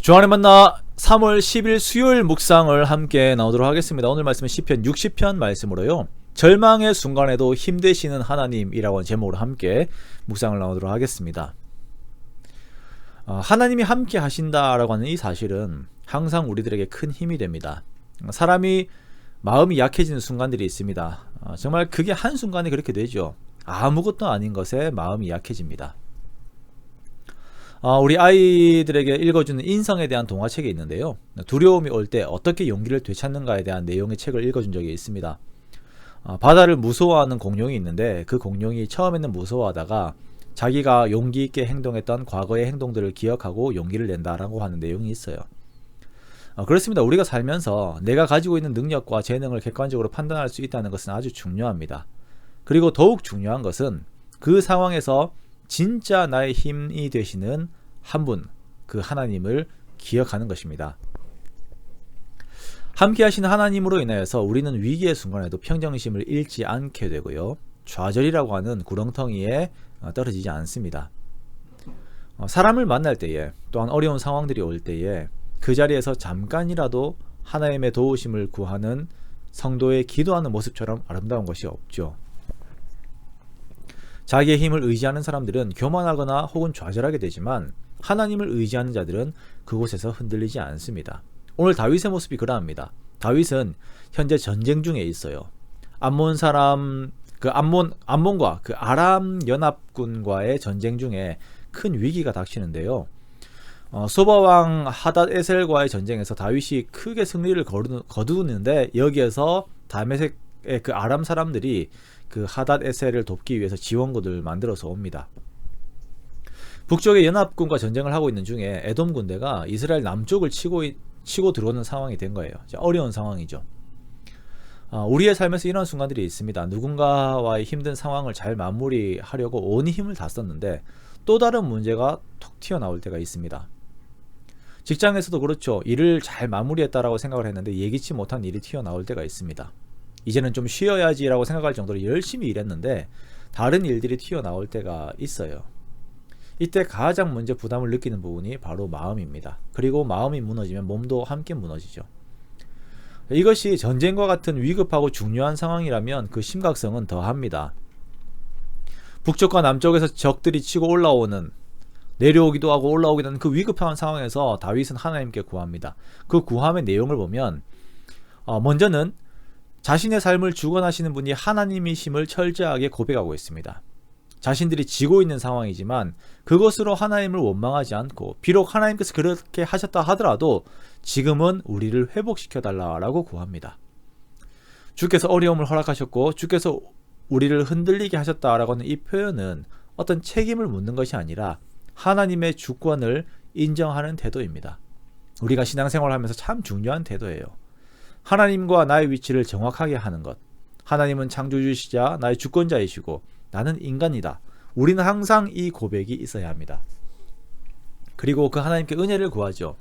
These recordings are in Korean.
주안의 만나 3월 10일 수요일 묵상을 함께 나오도록 하겠습니다. 오늘 말씀은 시편 60편 말씀으로요. 절망의 순간에도 힘되시는 하나님이라고 하는 제목으로 함께 묵상을 나오도록 하겠습니다. 하나님이 함께 하신다라고 하는 이 사실은 항상 우리들에게 큰 힘이 됩니다. 사람이 마음이 약해지는 순간들이 있습니다. 정말 그게 한순간에 그렇게 되죠. 아무것도 아닌 것에 마음이 약해집니다. 우리 아이들에게 읽어주는 인성에 대한 동화책이 있는데요. 두려움이 올 때 어떻게 용기를 되찾는가에 대한 내용의 책을 읽어준 적이 있습니다. 바다를 무서워하는 공룡이 있는데 그 공룡이 처음에는 무서워하다가 자기가 용기 있게 행동했던 과거의 행동들을 기억하고 용기를 낸다라고 하는 내용이 있어요. 그렇습니다. 우리가 살면서 내가 가지고 있는 능력과 재능을 객관적으로 판단할 수 있다는 것은 아주 중요합니다. 그리고 더욱 중요한 것은 그 상황에서 진짜 나의 힘이 되시는 한 분, 그 하나님을 기억하는 것입니다. 함께 하시는 하나님으로 인하여서 우리는 위기의 순간에도 평정심을 잃지 않게 되고요. 좌절이라고 하는 구렁텅이에 떨어지지 않습니다. 사람을 만날 때에, 또한 어려운 상황들이 올 때에 그 자리에서 잠깐이라도 하나님의 도우심을 구하는 성도의 기도하는 모습처럼 아름다운 것이 없죠. 자기의 힘을 의지하는 사람들은 교만하거나 혹은 좌절하게 되지만 하나님을 의지하는 자들은 그곳에서 흔들리지 않습니다. 오늘 다윗의 모습이 그러합니다. 다윗은 현재 전쟁 중에 있어요. 암몬과 그 아람 연합군과의 전쟁 중에 큰 위기가 닥치는데요. 소바왕 하닷에셀과의 전쟁에서 다윗이 크게 승리를 거두는데 여기에서 다메섹의 그 아람 사람들이 그 하닷에셀을 돕기 위해서 지원군을 만들어서 옵니다. 북쪽의 연합군과 전쟁을 하고 있는 중에 에돔 군대가 이스라엘 남쪽을 치고 들어오는 상황이 된 거예요. 어려운 상황이죠. 우리의 삶에서 이런 순간들이 있습니다. 누군가와의 힘든 상황을 잘 마무리하려고 온 힘을 다 썼는데 또 다른 문제가 톡 튀어나올 때가 있습니다. 직장에서도 그렇죠. 일을 잘 마무리했다라고 생각을 했는데 예기치 못한 일이 튀어나올 때가 있습니다. 이제는 좀 쉬어야지라고 생각할 정도로 열심히 일했는데 다른 일들이 튀어나올 때가 있어요. 이때 가장 먼저 부담을 느끼는 부분이 바로 마음입니다. 그리고 마음이 무너지면 몸도 함께 무너지죠. 이것이 전쟁과 같은 위급하고 중요한 상황이라면 그 심각성은 더합니다. 북쪽과 남쪽에서 적들이 치고 올라오는, 내려오기도 하고 올라오기도 하는 그 위급한 상황에서 다윗은 하나님께 구합니다. 그 구함의 내용을 보면 먼저는 자신의 삶을 주관하시는 분이 하나님이심을 철저하게 고백하고 있습니다. 자신들이 지고 있는 상황이지만 그것으로 하나님을 원망하지 않고 비록 하나님께서 그렇게 하셨다 하더라도 지금은 우리를 회복시켜 달라고 구합니다. 주께서 어려움을 허락하셨고 주께서 우리를 흔들리게 하셨다라고 하는 이 표현은 어떤 책임을 묻는 것이 아니라 하나님의 주권을 인정하는 태도입니다. 우리가 신앙생활을 하면서 참 중요한 태도예요. 하나님과 나의 위치를 정확하게 하는 것. 하나님은 창조주시자 나의 주권자이시고 나는 인간이다. 우리는 항상 이 고백이 있어야 합니다. 그리고 그 하나님께 은혜를 구하죠.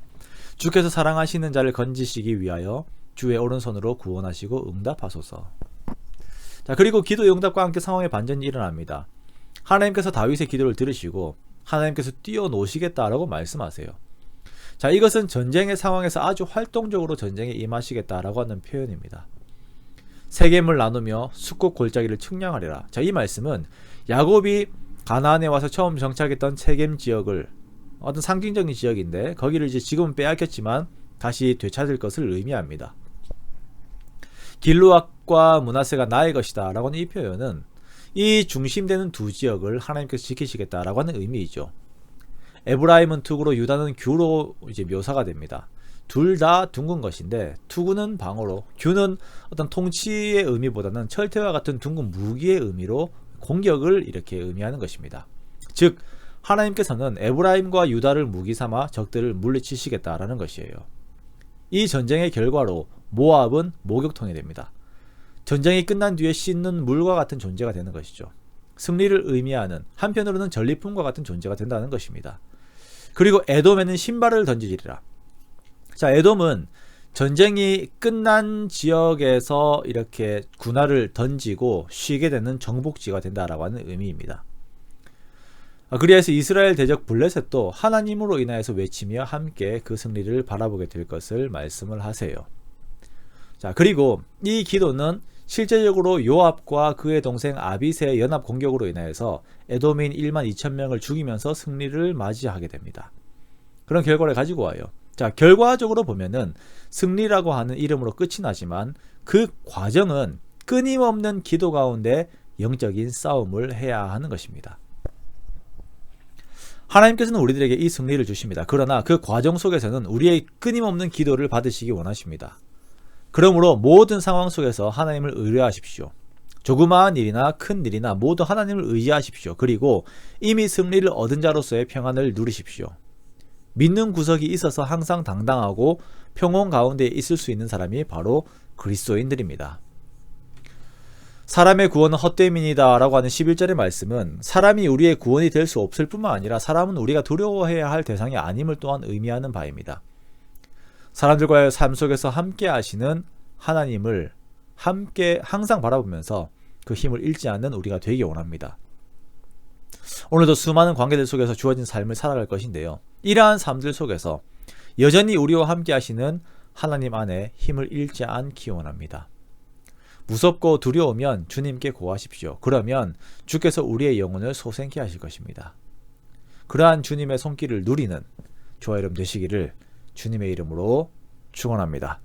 주께서 사랑하시는 자를 건지시기 위하여 주의 오른손으로 구원하시고 응답하소서. 자, 그리고 기도의 응답과 함께 상황의 반전이 일어납니다. 하나님께서 다윗의 기도를 들으시고 하나님께서 뛰어노시겠다라고 말씀하세요. 자, 이것은 전쟁의 상황에서 아주 활동적으로 전쟁에 임하시겠다라고 하는 표현입니다. 세겜을 나누며 숫곳 골짜기를 측량하리라. 자, 이 말씀은 야곱이 가나안에 와서 처음 정착했던 세겜 지역을, 어떤 상징적인 지역인데 거기를 이제 지금은 빼앗겼지만 다시 되찾을 것을 의미합니다. 길르앗과 므낫세가 나의 것이다 라고 하는 이 표현은 이 중심되는 두 지역을 하나님께서 지키시겠다라고 하는 의미이죠. 에브라임은 투구로 유다는 규로 이제 묘사가 됩니다. 둘 다 둥근 것인데 투구는 방어로, 규는 어떤 통치의 의미보다는 철퇴와 같은 둥근 무기의 의미로 공격을 이렇게 의미하는 것입니다. 즉 하나님께서는 에브라임과 유다를 무기 삼아 적들을 물리치시겠다라는 것이에요. 이 전쟁의 결과로 모압은 목욕통이 됩니다. 전쟁이 끝난 뒤에 씻는 물과 같은 존재가 되는 것이죠. 승리를 의미하는, 한편으로는 전리품과 같은 존재가 된다는 것입니다. 그리고 에돔에는 신발을 던지리라. 자, 에돔은 전쟁이 끝난 지역에서 이렇게 군화를 던지고 쉬게 되는 정복지가 된다라고 하는 의미입니다. 그리하여서 이스라엘 대적 블레셋도 하나님으로 인하여서 외치며 함께 그 승리를 바라보게 될 것을 말씀을 하세요. 자, 그리고 이 기도는 실제적으로 요압과 그의 동생 아비새의 연합 공격으로 인하여서 에돔인 1만 2천 명을 죽이면서 승리를 맞이하게 됩니다. 그런 결과를 가지고 와요. 자, 결과적으로 보면은 승리라고 하는 이름으로 끝이 나지만 그 과정은 끊임없는 기도 가운데 영적인 싸움을 해야 하는 것입니다. 하나님께서는 우리들에게 이 승리를 주십니다. 그러나 그 과정 속에서는 우리의 끊임없는 기도를 받으시기 원하십니다. 그러므로 모든 상황 속에서 하나님을 의뢰하십시오. 조그마한 일이나 큰 일이나 모두 하나님을 의지하십시오. 그리고 이미 승리를 얻은 자로서의 평안을 누리십시오. 믿는 구석이 있어서 항상 당당하고 평온 가운데 있을 수 있는 사람이 바로 그리스도인들입니다. 사람의 구원은 헛됨이니다 라고 하는 11절의 말씀은 사람이 우리의 구원이 될 수 없을 뿐만 아니라 사람은 우리가 두려워해야 할 대상이 아님을 또한 의미하는 바입니다. 사람들과의 삶 속에서 함께 하시는 하나님을 함께 항상 바라보면서 그 힘을 잃지 않는 우리가 되기 원합니다. 오늘도 수많은 관계들 속에서 주어진 삶을 살아갈 것인데요. 이러한 삶들 속에서 여전히 우리와 함께 하시는 하나님 안에 힘을 잃지 않기 원합니다. 무섭고 두려우면 주님께 고하십시오. 그러면 주께서 우리의 영혼을 소생케 하실 것입니다. 그러한 주님의 손길을 누리는 저와 여러분 되시기를 주님의 이름으로 축원합니다.